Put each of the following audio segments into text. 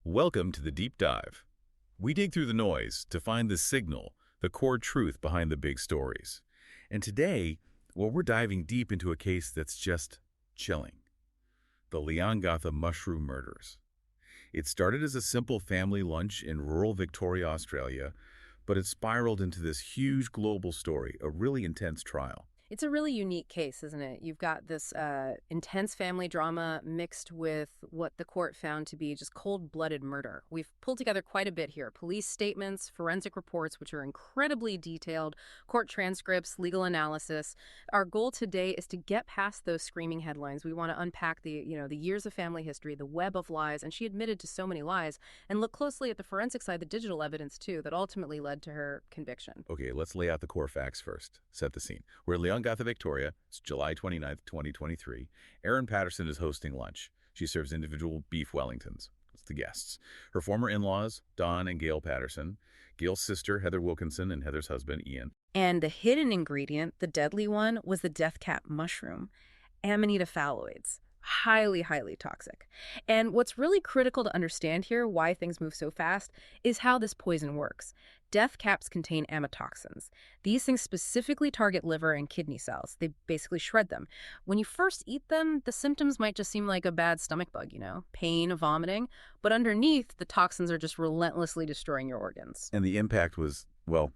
Welcome to the Deep Dive. We dig through the noise to find the signal, the core truth behind the big stories. And today, well, we're diving deep into a case that's just chilling. The Leongatha mushroom murders. It started as a simple family lunch in rural Victoria, Australia, but it spiraled into this huge global story, a really intense trial. It's a really unique case, isn't it? You've got this intense family drama mixed with what the court found to be just cold-blooded murder. We've pulled together quite a bit here. Police statements, forensic reports, which are incredibly detailed, court transcripts, legal analysis. Our goal today is to get past those screaming headlines. We want to unpack the years of family history, the web of lies, and she admitted to so many lies, and look closely at the forensic side, the digital evidence, too, that ultimately led to her conviction. Okay, let's lay out the core facts first. Set the scene. We're in Leongatha, Victoria. It's July 29th, 2023. Erin Patterson is hosting lunch. She serves individual beef Wellingtons. That's the guests. Her former in-laws, Don and Gail Patterson. Gail's sister, Heather Wilkinson, and Heather's husband, Ian. And the hidden ingredient, the deadly one, was the death cap mushroom, Amanita phalloides. Highly, highly toxic. And what's really critical to understand here, why things move so fast, is how this poison works. Death caps contain amatoxins. These things specifically target liver and kidney cells. They basically shred them. When you first eat them, the symptoms might just seem like a bad stomach bug, pain, vomiting. But underneath, the toxins are just relentlessly destroying your organs. And the impact was, well,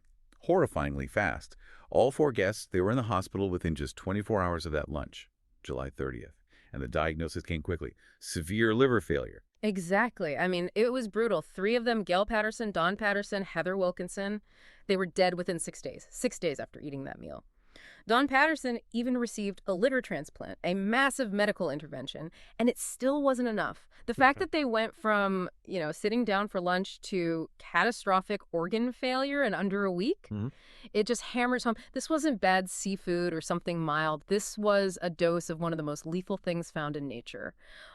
horrifyingly fast. All four guests, they were in the hospital within just 24 hours of that lunch, July 30th. And the diagnosis came quickly. Severe liver failure. Exactly. I mean, it was brutal. 3 of them, Gail Patterson, Don Patterson, Heather Wilkinson, they were dead within 6 days. 6 days after eating that meal. Don Patterson even received a liver transplant, a massive medical intervention, and it still wasn't enough. The fact that they went from, sitting down for lunch to catastrophic organ failure in under a week, it just hammers home. This wasn't bad seafood or something mild. This was a dose of one of the most lethal things found in nature.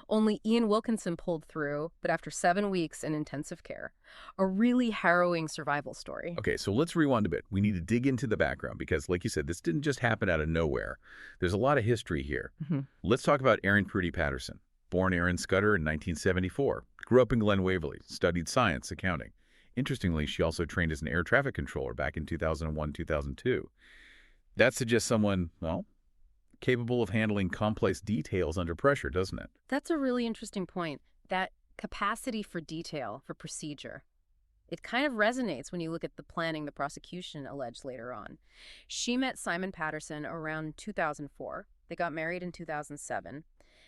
Only Ian Wilkinson pulled through, but after 7 weeks in intensive care. A really harrowing survival story. Okay, so let's rewind a bit. We need to dig into the background because, like you said, this didn't just happen out of nowhere. There's a lot of history here. Let's talk about Erin Prudy Patterson. Born Erin Scudder in 1974. Grew up in Glen Waverley. Studied science, accounting. Interestingly, she also trained as an air traffic controller back in 2001-2002. That suggests someone, well, capable of handling complex details under pressure, doesn't it? That's a really interesting point. That capacity for detail, for procedure. It kind of resonates when you look at the planning the prosecution alleged later on. She met Simon Patterson around 2004. They got married in 2007.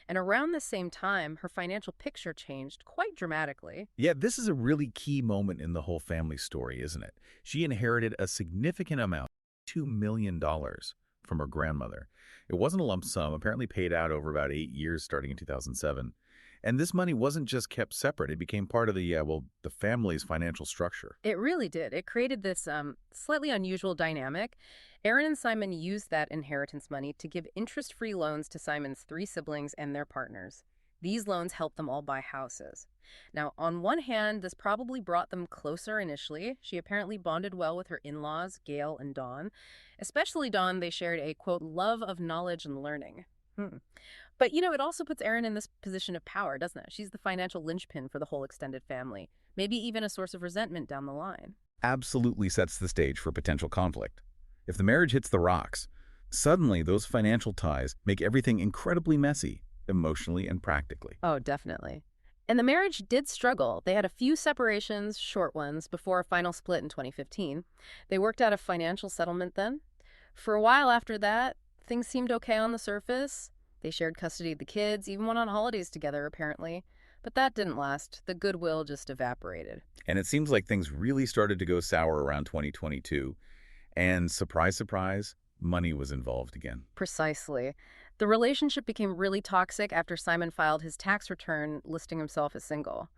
And around the same time, her financial picture changed quite dramatically. Yeah, this is a really key moment in the whole family story, isn't it? She inherited a significant amount, $2 million, from her grandmother. It wasn't a lump sum, apparently paid out over about 8 years starting in 2007. And this money wasn't just kept separate. It became part of the family's financial structure. It really did. It created this slightly unusual dynamic. Erin and Simon used that inheritance money to give interest-free loans to Simon's 3 siblings and their partners. These loans helped them all buy houses. Now, on one hand, this probably brought them closer initially. She apparently bonded well with her in-laws, Gail and Dawn. Especially Dawn, they shared a, quote, love of knowledge and learning. But, it also puts Erin in this position of power, doesn't it? She's the financial linchpin for the whole extended family, maybe even a source of resentment down the line. Absolutely sets the stage for potential conflict. If the marriage hits the rocks, suddenly those financial ties make everything incredibly messy, emotionally and practically. Oh, definitely. And the marriage did struggle. They had a few separations, short ones, before a final split in 2015. They worked out a financial settlement then. For a while after that, things seemed okay on the surface. They shared custody of the kids, even went on holidays together, apparently. But that didn't last. The goodwill just evaporated. And it seems like things really started to go sour around 2022. And surprise, surprise, money was involved again. Precisely. The relationship became really toxic after Simon filed his tax return listing himself as single.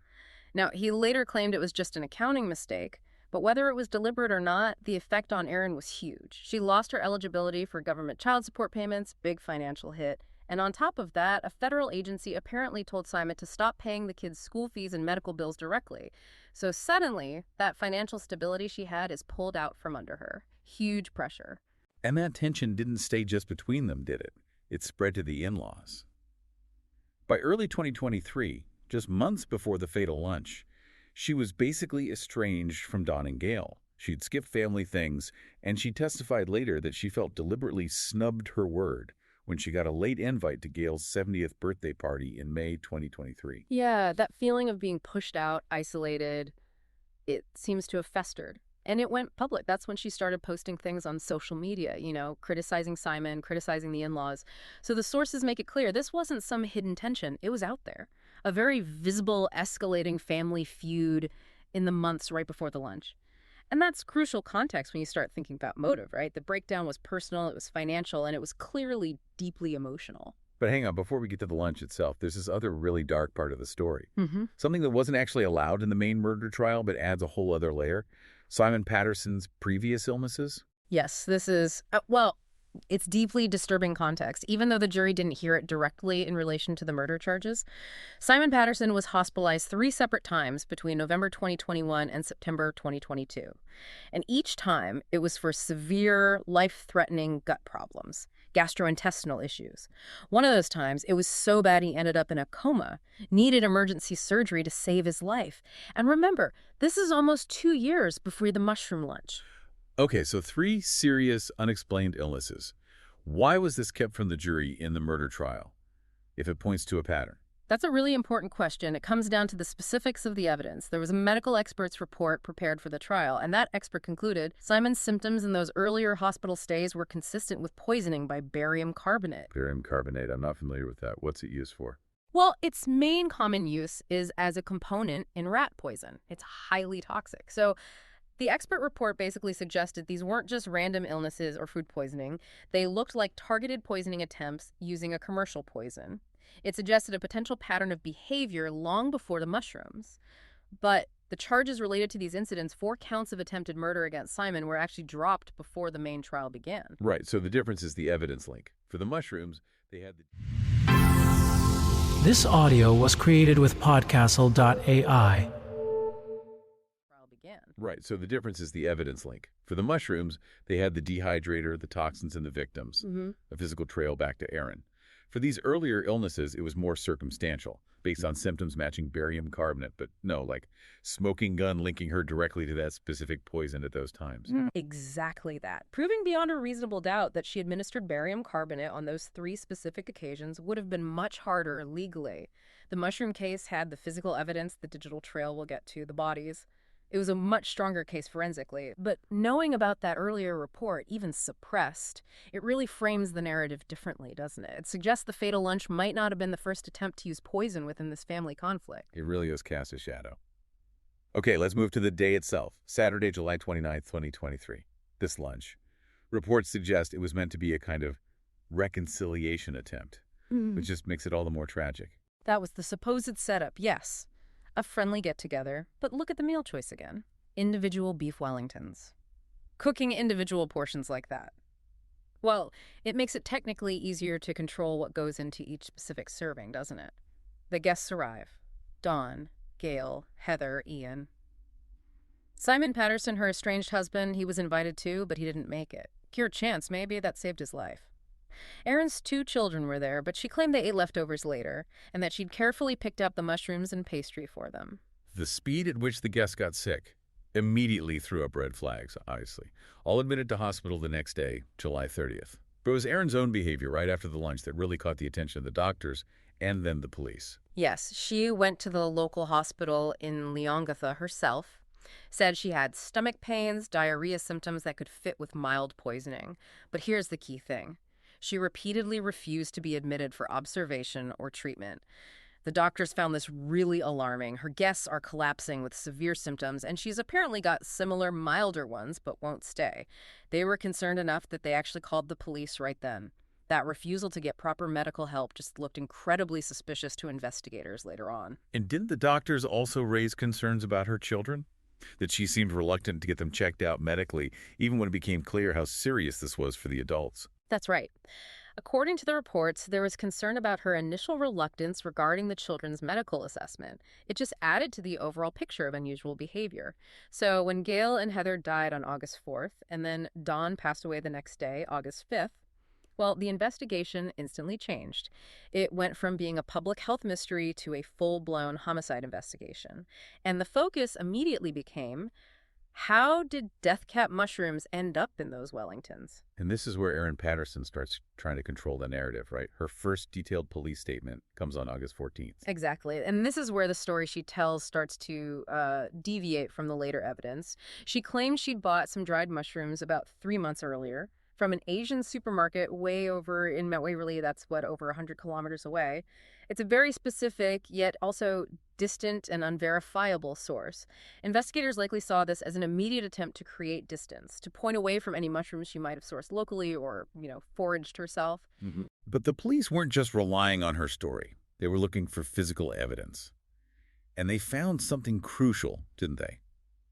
Now, he later claimed it was just an accounting mistake, but whether it was deliberate or not, the effect on Erin was huge. She lost her eligibility for government child support payments, big financial hit. And on top of that, a federal agency apparently told Simon to stop paying the kids' school fees and medical bills directly. So suddenly, that financial stability she had is pulled out from under her. Huge pressure. And that tension didn't stay just between them, did it? It spread to the in-laws. By early 2023, just months before the fatal lunch, She was basically estranged from Don and Gail. She'd skipped family things, and she testified later that she felt deliberately snubbed her word when she got a late invite to Gail's 70th birthday party in May 2023. Yeah, that feeling of being pushed out, isolated, it seems to have festered. And it went public. That's when she started posting things on social media, criticizing Simon, criticizing the in-laws. So the sources make it clear this wasn't some hidden tension. It was out there. A very visible, escalating family feud in the months right before the lunch. And that's crucial context when you start thinking about motive, right? The breakdown was personal, it was financial, and it was clearly deeply emotional. But hang on, before we get to the lunch itself, there's this other really dark part of the story. Mm-hmm. Something that wasn't actually allowed in the main murder trial, but adds a whole other layer. Simon Patterson's previous illnesses. Yes, this is, it's deeply disturbing context. Even though the jury didn't hear it directly in relation to the murder charges, Simon Patterson was hospitalized 3 separate times between November 2021 and September 2022. And each time, it was for severe, life-threatening gut problems, gastrointestinal issues. One of those times, it was so bad he ended up in a coma, needed emergency surgery to save his life. And remember, this is almost 2 years before the mushroom lunch. Okay, so 3 serious, unexplained illnesses. Why was this kept from the jury in the murder trial, if it points to a pattern? That's a really important question. It comes down to the specifics of the evidence. There was a medical expert's report prepared for the trial, and that expert concluded Simon's symptoms in those earlier hospital stays were consistent with poisoning by barium carbonate. Barium carbonate, I'm not familiar with that. What's it used for? Well, its main common use is as a component in rat poison. It's highly toxic. So the expert report basically suggested these weren't just random illnesses or food poisoning. They looked like targeted poisoning attempts using a commercial poison. It suggested a potential pattern of behavior long before the mushrooms. But the charges related to these incidents, 4 counts of attempted murder against Simon, were actually dropped before the main trial began. Right, so the difference is the evidence link. For the mushrooms, they had the... This audio was created with Podcastle.ai. Right, so the difference is the evidence link. For the mushrooms, they had the dehydrator, the toxins, and the victims, a physical trail back to Aaron. For these earlier illnesses, it was more circumstantial, based on symptoms matching barium carbonate, but no, like smoking gun linking her directly to that specific poison at those times. Exactly that. Proving beyond a reasonable doubt that she administered barium carbonate on those 3 specific occasions would have been much harder legally. The mushroom case had the physical evidence, the digital trail we'll get to, the bodies. It was a much stronger case forensically, but knowing about that earlier report, even suppressed, it really frames the narrative differently, doesn't it? It suggests the fatal lunch might not have been the first attempt to use poison within this family conflict. It really has cast a shadow. Okay, let's move to the day itself, Saturday, July 29th, 2023. This lunch. Reports suggest it was meant to be a kind of reconciliation attempt, which just makes it all the more tragic. That was the supposed setup, yes. A friendly get-together, but look at the meal choice again. Individual beef Wellingtons. Cooking individual portions like that. Well, it makes it technically easier to control what goes into each specific serving, doesn't it? The guests arrive. Dawn, Gail, Heather, Ian. Simon Patterson, her estranged husband, he was invited too, but he didn't make it. Pure chance, maybe, that saved his life. Erin's 2 children were there, but she claimed they ate leftovers later, and that she'd carefully picked up the mushrooms and pastry for them. The speed at which the guests got sick immediately threw up red flags, obviously. All admitted to hospital the next day, July 30th. But it was Erin's own behavior right after the lunch that really caught the attention of the doctors and then the police. Yes, she went to the local hospital in Leongatha herself, said she had stomach pains, diarrhea symptoms that could fit with mild poisoning. But here's the key thing. She repeatedly refused to be admitted for observation or treatment. The doctors found this really alarming. Her guests are collapsing with severe symptoms, and she's apparently got similar milder ones, but won't stay. They were concerned enough that they actually called the police right then. That refusal to get proper medical help just looked incredibly suspicious to investigators later on. And didn't the doctors also raise concerns about her children? That she seemed reluctant to get them checked out medically, even when it became clear how serious this was for the adults. That's right. According to the reports, there was concern about her initial reluctance regarding the children's medical assessment. It just added to the overall picture of unusual behavior. So when Gail and Heather died on August 4th, and then Dawn passed away the next day, August 5th, Well, the investigation instantly changed. It went from being a public health mystery to a full-blown homicide investigation. And the focus immediately became, how did death cap mushrooms end up in those Wellingtons? And this is where Erin Patterson starts trying to control the narrative, right? Her first detailed police statement comes on August 14th. Exactly. And this is where the story she tells starts to deviate from the later evidence. She claims she'd bought some dried mushrooms about 3 months earlier from an Asian supermarket way over in Mount Waverly. That's over 100 kilometers away. It's a very specific, yet also distant and unverifiable source. Investigators likely saw this as an immediate attempt to create distance, to point away from any mushrooms she might have sourced locally or, foraged herself. But the police weren't just relying on her story. They were looking for physical evidence. And they found something crucial, didn't they?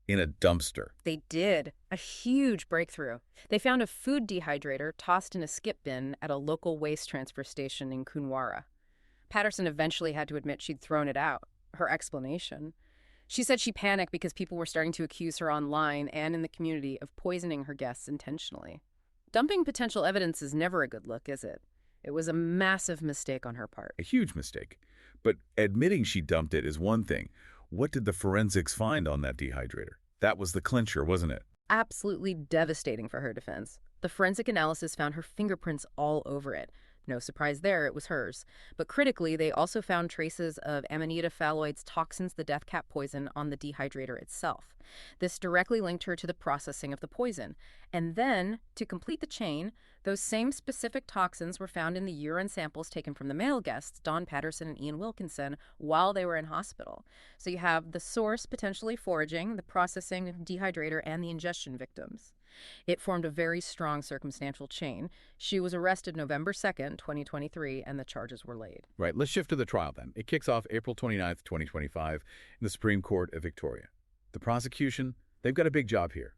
In a dumpster. They did. A huge breakthrough. They found a food dehydrator tossed in a skip bin at a local waste transfer station in Kunwara. Patterson eventually had to admit she'd thrown it out. Her explanation. She said she panicked because people were starting to accuse her online and in the community of poisoning her guests intentionally. Dumping potential evidence is never a good look, is it? It was a massive mistake on her part. A huge mistake. But admitting she dumped it is one thing. What did the forensics find on that dehydrator? That was the clincher, wasn't it? Absolutely devastating for her defense. The forensic analysis found her fingerprints all over it. No surprise there, it was hers. But critically, they also found traces of Amanita phalloide's toxins, the death cap poison, on the dehydrator itself. This directly linked her to the processing of the poison. And then, to complete the chain, those same specific toxins were found in the urine samples taken from the male guests, Don Patterson and Ian Wilkinson, while they were in hospital. So you have the source potentially foraging, the processing dehydrator, and the ingestion victims. It formed a very strong circumstantial chain. She was arrested November 2nd, 2023, and the charges were laid. Right, let's shift to the trial then. It kicks off April 29th, 2025, in the Supreme Court of Victoria. The prosecution, they've got a big job here.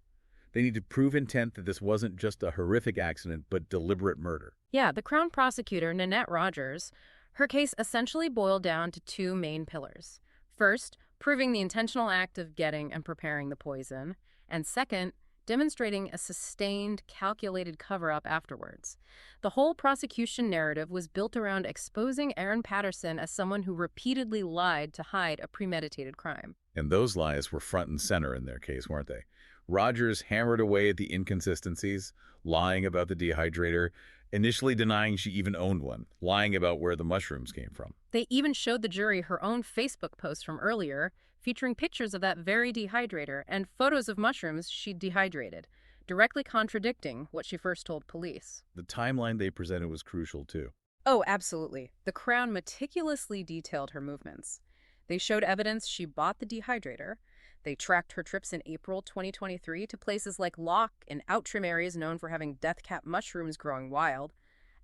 They need to prove intent that this wasn't just a horrific accident, but deliberate murder. Yeah, the Crown prosecutor, Nanette Rogers, her case essentially boiled down to 2 main pillars. First, proving the intentional act of getting and preparing the poison. And second, demonstrating a sustained, calculated cover-up afterwards. The whole prosecution narrative was built around exposing Erin Patterson as someone who repeatedly lied to hide a premeditated crime. And those lies were front and center in their case, weren't they? Rogers hammered away at the inconsistencies, lying about the dehydrator, initially denying she even owned one, lying about where the mushrooms came from. They even showed the jury her own Facebook post from earlier, featuring pictures of that very dehydrator and photos of mushrooms she'd dehydrated, directly contradicting what she first told police. The timeline they presented was crucial, too. Oh, absolutely. The Crown meticulously detailed her movements. They showed evidence she bought the dehydrator. They tracked her trips in April 2023 to places like Loch and Outram areas known for having death cap mushrooms growing wild.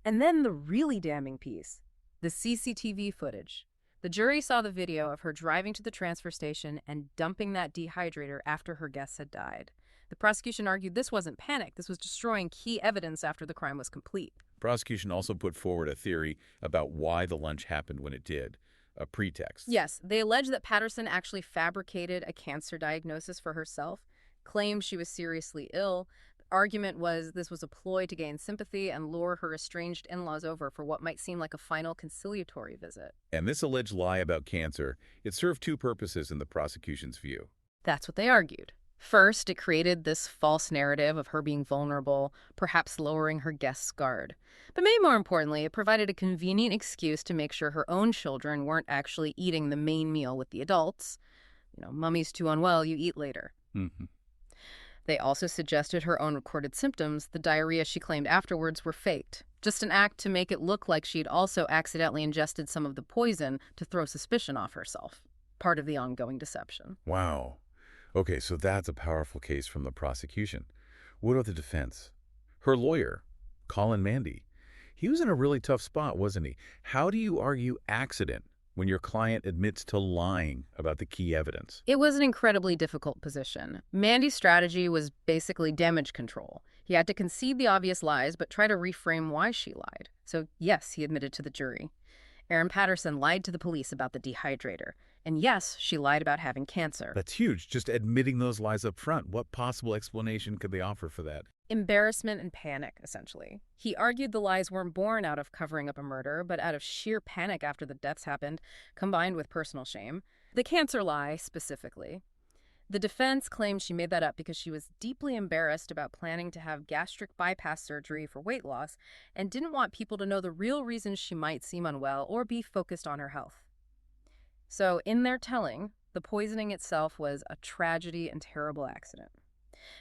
And then the really damning piece, the CCTV footage. The jury saw the video of her driving to the transfer station and dumping that dehydrator after her guests had died. The prosecution argued this wasn't panic. This was destroying key evidence after the crime was complete. Prosecution also put forward a theory about why the lunch happened when it did, a pretext. Yes, they allege that Patterson actually fabricated a cancer diagnosis for herself, claimed she was seriously ill. The argument was this was a ploy to gain sympathy and lure her estranged in-laws over for what might seem like a final conciliatory visit. And this alleged lie about cancer, it served 2 purposes in the prosecution's view. That's what they argued. First, it created this false narrative of her being vulnerable, perhaps lowering her guest's guard. But maybe more importantly, it provided a convenient excuse to make sure her own children weren't actually eating the main meal with the adults. Mummy's too unwell, you eat later. They also suggested her own recorded symptoms, the diarrhea she claimed afterwards, were faked. Just an act to make it look like she'd also accidentally ingested some of the poison to throw suspicion off herself. Part of the ongoing deception. Wow. Okay, so that's a powerful case from the prosecution. What about the defense? Her lawyer, Colin Mandy, he was in a really tough spot, wasn't he? How do you argue accident when your client admits to lying about the key evidence? It was an incredibly difficult position. Mandy's strategy was basically damage control. He had to concede the obvious lies, but try to reframe why she lied. So yes, he admitted to the jury. Erin Patterson lied to the police about the dehydrator. And yes, she lied about having cancer. That's huge, just admitting those lies up front. What possible explanation could they offer for that? Embarrassment and panic, essentially. He argued the lies weren't born out of covering up a murder, but out of sheer panic after the deaths happened, combined with personal shame. The cancer lie, specifically. The defense claimed she made that up because she was deeply embarrassed about planning to have gastric bypass surgery for weight loss and didn't want people to know the real reasons she might seem unwell or be focused on her health. So, in their telling, the poisoning itself was a tragedy and terrible accident.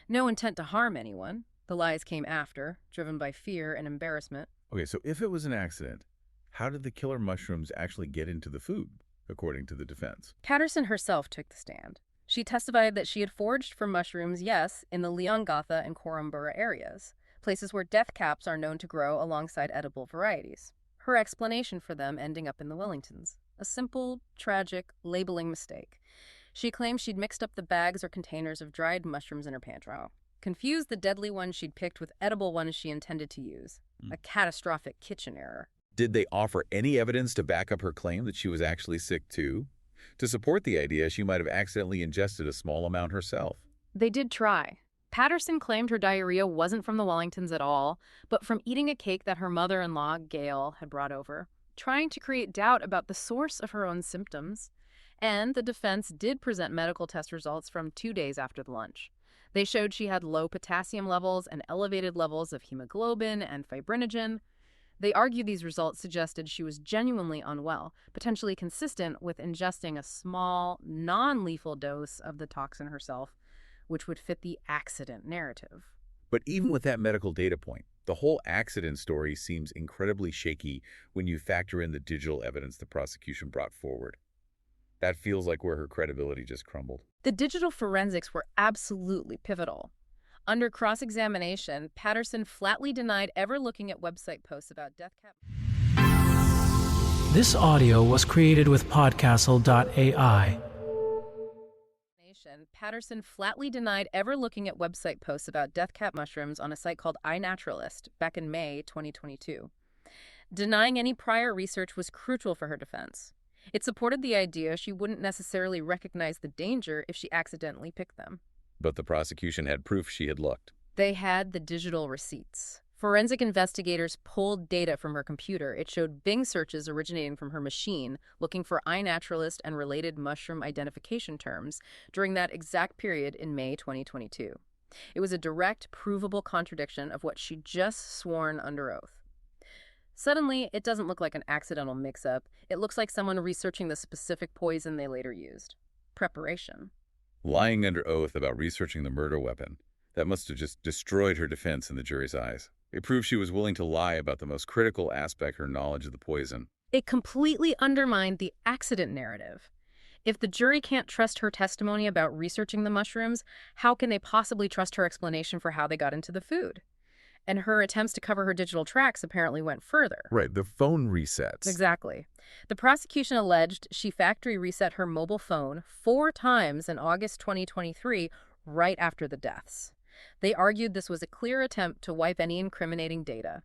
No intent to harm anyone. The lies came after, driven by fear and embarrassment. Okay, so if it was an accident, how did the killer mushrooms actually get into the food, according to the defense? Patterson herself took the stand. She testified that she had foraged for mushrooms, yes, in the Leongatha and Korumburra areas, places where death caps are known to grow alongside edible varieties. Her explanation for them ending up in the Wellingtons. A simple, tragic, labeling mistake. She claimed she'd mixed up the bags or containers of dried mushrooms in her pantry. Confused the deadly ones she'd picked with edible ones she intended to use. A catastrophic kitchen error. Did they offer any evidence to back up her claim that she was actually sick too? To support the idea she might have accidentally ingested a small amount herself? They did try. Patterson claimed her diarrhea wasn't from the Wellingtons at all, but from eating a cake that her mother-in-law, Gail, had brought over, trying to create doubt about the source of her own symptoms. And the defense did present medical test results from 2 days after the lunch. They showed she had low potassium levels and elevated levels of hemoglobin and fibrinogen. They argued these results suggested she was genuinely unwell, potentially consistent with ingesting a small, non-lethal dose of the toxin herself, which would fit the accident narrative. But even with that medical data point, the whole accident story seems incredibly shaky when you factor in the digital evidence the prosecution brought forward. That feels like where her credibility just crumbled. The digital forensics were absolutely pivotal. Under cross-examination, Patterson flatly denied ever looking at website posts about death cap. This audio was created with podcastle.ai. Patterson flatly denied ever looking at website posts about death cap mushrooms on a site called iNaturalist back in May 2022. Denying any prior research was crucial for her defense. It supported the idea she wouldn't necessarily recognize the danger if she accidentally picked them. But the prosecution had proof she had looked. They had the digital receipts. Forensic investigators pulled data from her computer. It showed Bing searches originating from her machine, looking for iNaturalist and related mushroom identification terms during that exact period in May 2022. It was a direct, provable contradiction of what she'd just sworn under oath. Suddenly, it doesn't look like an accidental mix-up. It looks like someone researching the specific poison they later used. Preparation. Lying under oath about researching the murder weapon. That must have just destroyed her defense in the jury's eyes. It proved she was willing to lie about the most critical aspect, her knowledge of the poison. It completely undermined the accident narrative. If the jury can't trust her testimony about researching the mushrooms, how can they possibly trust her explanation for how they got into the food? And her attempts to cover her digital tracks apparently went further. Right, the phone resets. Exactly. The prosecution alleged she factory reset her mobile phone 4 times in August 2023, right after the deaths. They argued this was a clear attempt to wipe any incriminating data.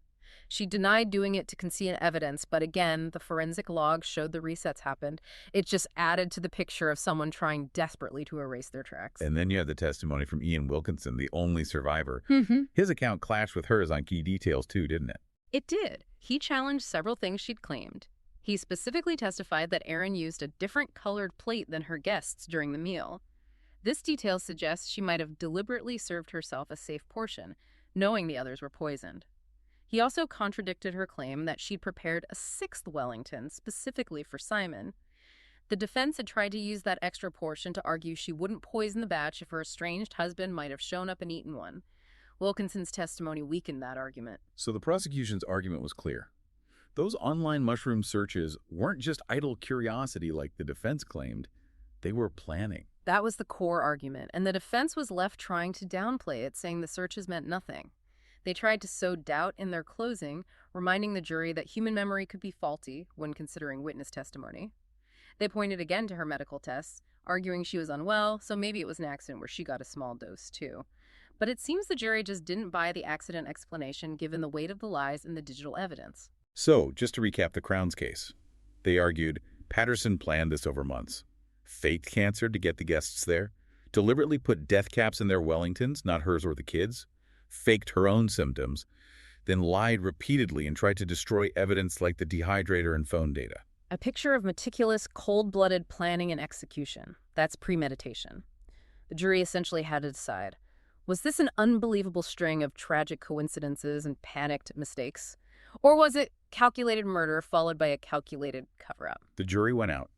She denied doing it to conceal evidence, but again, the forensic logs showed the resets happened. It just added to the picture of someone trying desperately to erase their tracks. And then you have the testimony from Ian Wilkinson, the only survivor. His account clashed with hers on key details too, didn't it? It did. He challenged several things she'd claimed. He specifically testified that Erin used a different colored plate than her guests during the meal. This detail suggests she might have deliberately served herself a safe portion, knowing the others were poisoned. He also contradicted her claim that she'd prepared a 6th Wellington specifically for Simon. The defense had tried to use that extra portion to argue she wouldn't poison the batch if her estranged husband might have shown up and eaten one. Wilkinson's testimony weakened that argument. So the prosecution's argument was clear. Those online mushroom searches weren't just idle curiosity like the defense claimed. They were planning. That was the core argument, and the defense was left trying to downplay it, saying the searches meant nothing. They tried to sow doubt in their closing, reminding the jury that human memory could be faulty when considering witness testimony. They pointed again to her medical tests, arguing she was unwell, so maybe it was an accident where she got a small dose too. But it seems the jury just didn't buy the accident explanation given the weight of the lies and the digital evidence. So, just to recap the Crown's case, they argued Patterson planned this over months, faked cancer to get the guests there, deliberately put death caps in their Wellingtons, not hers or the kids, faked her own symptoms, then lied repeatedly and tried to destroy evidence like the dehydrator and phone data. A picture of meticulous, cold-blooded planning and execution. That's premeditation. The jury essentially had to decide, was this an unbelievable string of tragic coincidences and panicked mistakes? Or was it calculated murder followed by a calculated cover-up? The jury went out.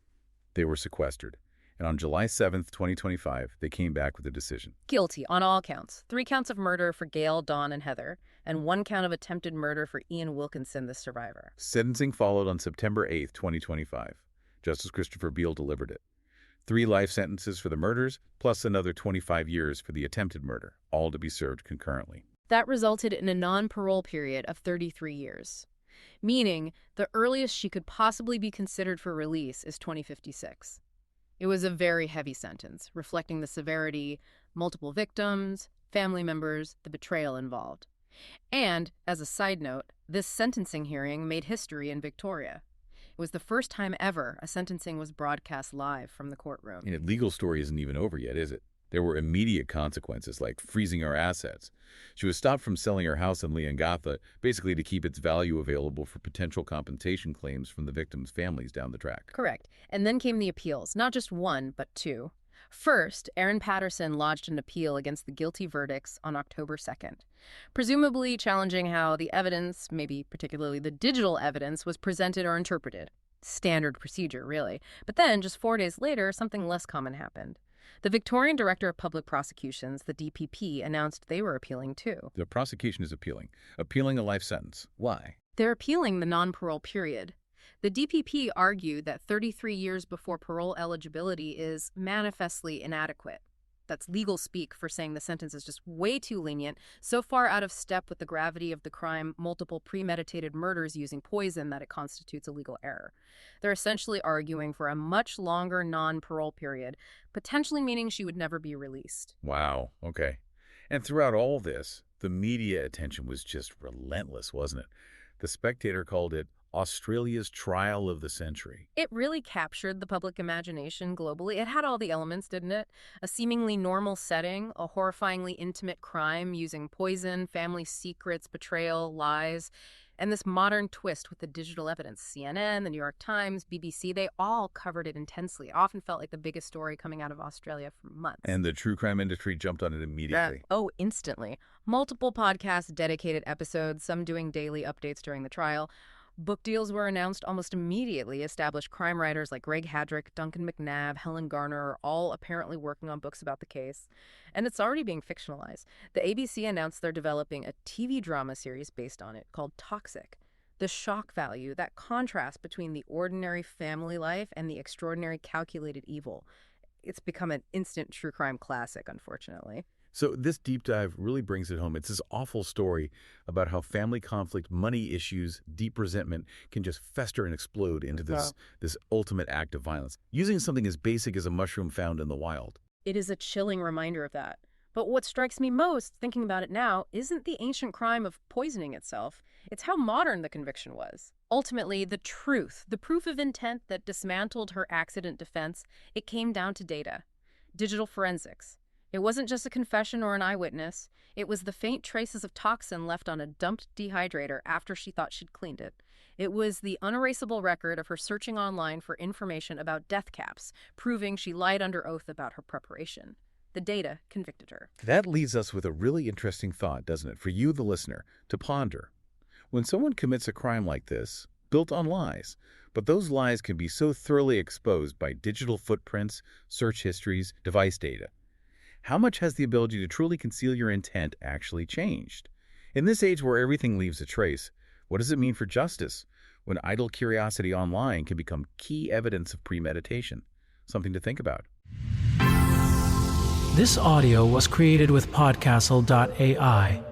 They were sequestered. And on July 7th, 2025, they came back with a decision. Guilty on all counts. 3 counts of murder for Gail, Dawn, and Heather, and 1 count of attempted murder for Ian Wilkinson, the survivor. Sentencing followed on September 8th, 2025. Justice Christopher Beale delivered it. 3 life sentences for the murders, plus another 25 years for the attempted murder, all to be served concurrently. That resulted in a non-parole period of 33 years, meaning the earliest she could possibly be considered for release is 2056. It was a very heavy sentence, reflecting the severity, multiple victims, family members, the betrayal involved. And, as a side note, this sentencing hearing made history in Victoria. It was the first time ever a sentencing was broadcast live from the courtroom. And the legal story isn't even over yet, is it? There were immediate consequences, like freezing her assets. She was stopped from selling her house in Leongatha, basically to keep its value available for potential compensation claims from the victims' families down the track. Correct. And then came the appeals, not just 1, but 2. First, Erin Patterson lodged an appeal against the guilty verdicts on October 2nd, presumably challenging how the evidence, maybe particularly the digital evidence, was presented or interpreted. Standard procedure, really. But then, just 4 days later, something less common happened. The Victorian Director of Public Prosecutions, the DPP, announced they were appealing too. The prosecution is appealing a life sentence. Why? They're appealing the non-parole period. The DPP argued that 33 years before parole eligibility is manifestly inadequate. That's legal speak for saying the sentence is just way too lenient, so far out of step with the gravity of the crime, multiple premeditated murders using poison, that it constitutes a legal error. They're essentially arguing for a much longer non-parole period, potentially meaning she would never be released. Wow, okay. And throughout all this, the media attention was just relentless, wasn't it? The Spectator called it Australia's trial of the century. It really captured the public imagination globally. It had all the elements, didn't it? A seemingly normal setting, a horrifyingly intimate crime using poison, family secrets, betrayal, lies, and this modern twist with the digital evidence. CNN, the New York Times, BBC, they all covered it intensely. It often felt like the biggest story coming out of Australia for months. And the true crime industry jumped on it immediately. Instantly. Multiple podcasts, dedicated episodes, some doing daily updates during the trial. Book deals were announced almost immediately. Established crime writers like Greg Hadrick, Duncan McNabb, Helen Garner are all apparently working on books about the case. And it's already being fictionalized. The ABC announced they're developing a TV drama series based on it called Toxic. The shock value, that contrast between the ordinary family life and the extraordinary calculated evil. It's become an instant true crime classic, unfortunately. So this deep dive really brings it home. It's this awful story about how family conflict, money issues, deep resentment can just fester and explode into this ultimate act of violence, using something as basic as a mushroom found in the wild. It is a chilling reminder of that. But what strikes me most, thinking about it now, isn't the ancient crime of poisoning itself. It's how modern the conviction was. Ultimately, the truth, the proof of intent that dismantled her accident defense, it came down to data. Digital forensics. It wasn't just a confession or an eyewitness. It was the faint traces of toxin left on a dumped dehydrator after she thought she'd cleaned it. It was the unerasable record of her searching online for information about death caps, proving she lied under oath about her preparation. The data convicted her. That leaves us with a really interesting thought, doesn't it, for you, the listener, to ponder. When someone commits a crime like this, built on lies, but those lies can be so thoroughly exposed by digital footprints, search histories, device data, how much has the ability to truly conceal your intent actually changed? In this age where everything leaves a trace, what does it mean for justice when idle curiosity online can become key evidence of premeditation? Something to think about. This audio was created with Podcastle.ai